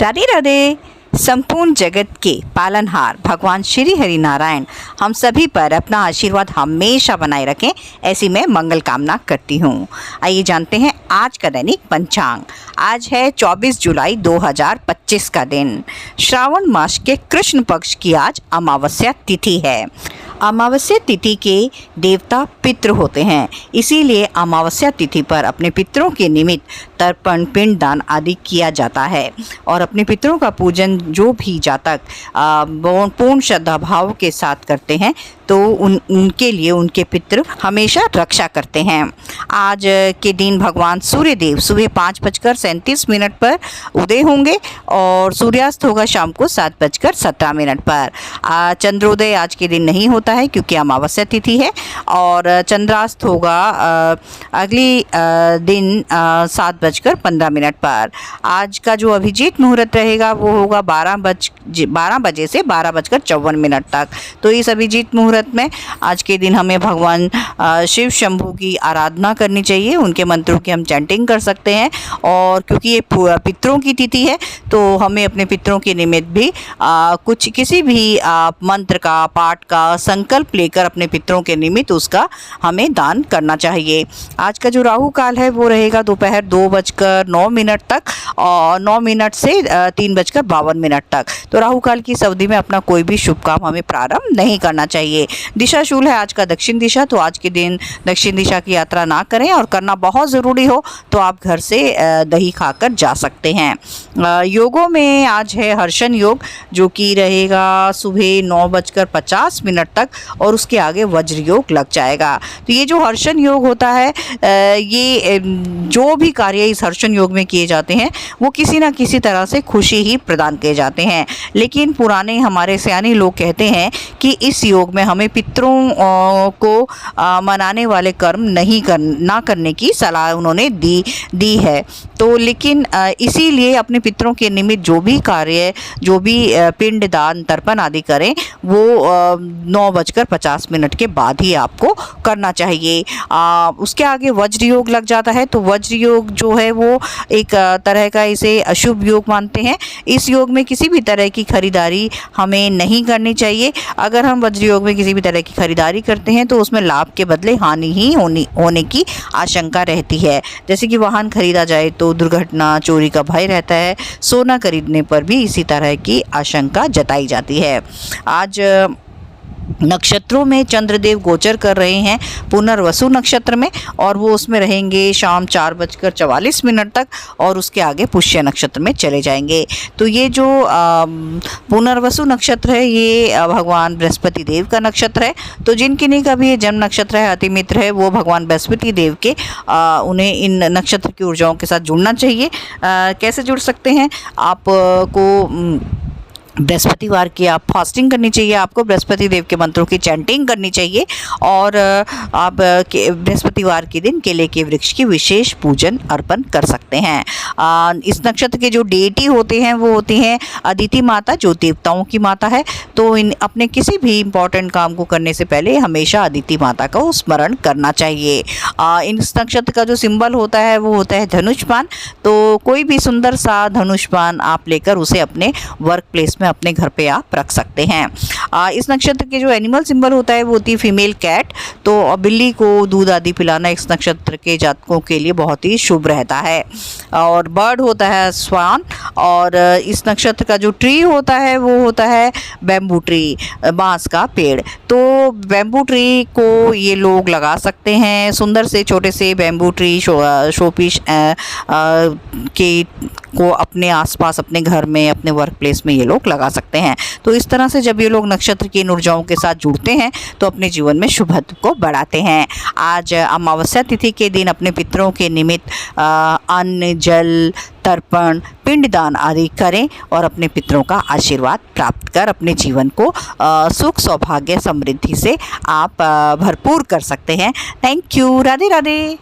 राधे राधे। संपूर्ण जगत के पालनहार भगवान श्री हरि नारायण हम सभी पर अपना आशीर्वाद हमेशा बनाए रखें, ऐसी मैं मंगल कामना करती हूँ। आइए जानते हैं आज का दैनिक पंचांग। आज है 24 जुलाई 2025 का दिन। श्रावण मास के कृष्ण पक्ष की आज अमावस्या तिथि है। अमावस्या तिथि के देवता पितृ होते हैं, इसीलिए अमावस्या तिथि पर अपने पितरों के निमित्त तर्पण, पिंडदान आदि किया जाता है। और अपने पितरों का पूजन जो भी जातक पूर्ण श्रद्धा भाव के साथ करते हैं तो उनके लिए उनके पितृ हमेशा रक्षा करते हैं। आज के दिन भगवान सूर्य देव सुबह 5:37 पर उदय होंगे और सूर्यास्त होगा शाम को 7:17 पर। चंद्रोदय आज के दिन नहीं होता है क्योंकि अमावस्या तिथि है, और चंद्रास्त होगा अगली दिन 7:15 पर। आज का जो अभिजीत मुहूर्त रहेगा वो होगा 12 बजे से 12:54 तक। तो इस अभिजीत मुहूर्त में आज के दिन हमें भगवान शिव शंभू की आराधना करनी चाहिए। उनके मंत्रों की हम चैंटिंग कर सकते हैं, और क्योंकि ये पितरों की तिथि है तो हमें अपने पितरों के निमित्त भी किसी भी मंत्र का पाठ का संकल्प लेकर अपने पितरों के निमित्त उसका हमें दान करना चाहिए। आज का जो राहु काल है वो रहेगा दोपहर 2:09 तक और 9 मिनट से 3:52 तक। तो राहु काल की इस अवधि में अपना कोई भी शुभ काम हमें प्रारंभ नहीं करना चाहिए। दिशा शूल है आज का दक्षिण दिशा, तो आज के दिन दक्षिण दिशा की यात्रा ना करें, और करना बहुत ज़रूरी हो तो आप घर से दही खाकर जा सकते हैं। योगों में आज है हर्षण योग, जो कि रहेगा सुबह 9:50 तक, और उसके आगे वज्र योग लग जाएगा। तो ये जो हर्षण योग होता है, ये जो भी कार्य इस हर्षण योग में किए जाते हैं वो किसी ना किसी तरह से खुशी ही प्रदान किए जाते हैं। लेकिन पुराने हमारे सयाने लोग कहते हैं कि इस योग में हमें पितरों को मनाने वाले कर्म ना करने की सलाह उन्होंने दी है। तो लेकिन इसीलिए अपने पितरों के निमित्त जो भी कार्य, जो भी पिंड दान तर्पण आदि करें वो 9:50 के बाद ही आपको करना चाहिए। उसके आगे वज्र योग लग जाता है, तो वज्र योग जो है वो एक तरह का इसे अशुभ योग मानते हैं। इस योग में किसी भी तरह की खरीदारी हमें नहीं करनी चाहिए। अगर हम वज्र योग में किसी भी तरह की खरीदारी करते हैं तो उसमें लाभ के बदले हानि ही होने की आशंका रहती है। जैसे कि वाहन खरीदा जाए तो दुर्घटना, चोरी का भय रहता है। सोना खरीदने पर भी इसी तरह की आशंका जताई जाती है। आज नक्षत्रों में चंद्रदेव गोचर कर रहे हैं पुनर्वसु नक्षत्र में, और वो उसमें रहेंगे शाम 4:44 तक, और उसके आगे पुष्य नक्षत्र में चले जाएंगे। तो ये जो पुनर्वसु नक्षत्र है ये भगवान बृहस्पति देव का नक्षत्र है। तो जिनके का भी ये जन्म नक्षत्र है, अति मित्र है, वो भगवान बृहस्पति देव के उन्हें इन नक्षत्र की ऊर्जाओं के साथ जुड़ना चाहिए। कैसे जुड़ सकते हैं? आपको बृहस्पतिवार की आप फास्टिंग करनी चाहिए, आपको बृहस्पति देव के मंत्रों की चैंटिंग करनी चाहिए, और आप बृहस्पतिवार के दिन केले के वृक्ष की विशेष पूजन अर्पण कर सकते हैं। इस नक्षत्र के जो डेटी होते हैं वो होती हैं अदिति माता, जो देवताओं की माता है। तो अपने किसी भी इम्पोर्टेंट काम को करने से पहले हमेशा अदिति माता का स्मरण करना चाहिए। इस नक्षत्र का जो सिंबल होता है वो होता है धनुष बाण। तो कोई भी सुंदर सा धनुष बाण आप लेकर उसे अपने वर्क प्लेस में अपने घर पे आप रख सकते हैं। इस नक्षत्र के जो एनिमल सिंबल होता है वो होती है फीमेल कैट। तो बिल्ली को दूध आदि पिलाना इस नक्षत्र के जातकों के लिए बहुत ही शुभ रहता है। और बर्ड होता है स्वान, और इस नक्षत्र का जो ट्री होता है वो होता है बैम्बू ट्री, बांस का पेड़। तो बैम्बू ट्री को ये लोग लगा सकते हैं। सुंदर से छोटे से बैम्बू ट्री शोपीस को अपने आसपास, अपने घर में, अपने वर्क प्लेस में ये लोग लगा सकते हैं। तो इस तरह से जब ये लोग नक्षत्र की इन ऊर्जाओं के साथ जुड़ते हैं तो अपने जीवन में शुभत्व को बढ़ाते हैं। आज अमावस्या तिथि के दिन अपने पितरों के निमित्त अन्न, जल, तर्पण, पिंडदान आदि करें, और अपने पितरों का आशीर्वाद प्राप्त कर अपने जीवन को सुख, सौभाग्य, समृद्धि से आप भरपूर कर सकते हैं। Thank you. राधे राधे।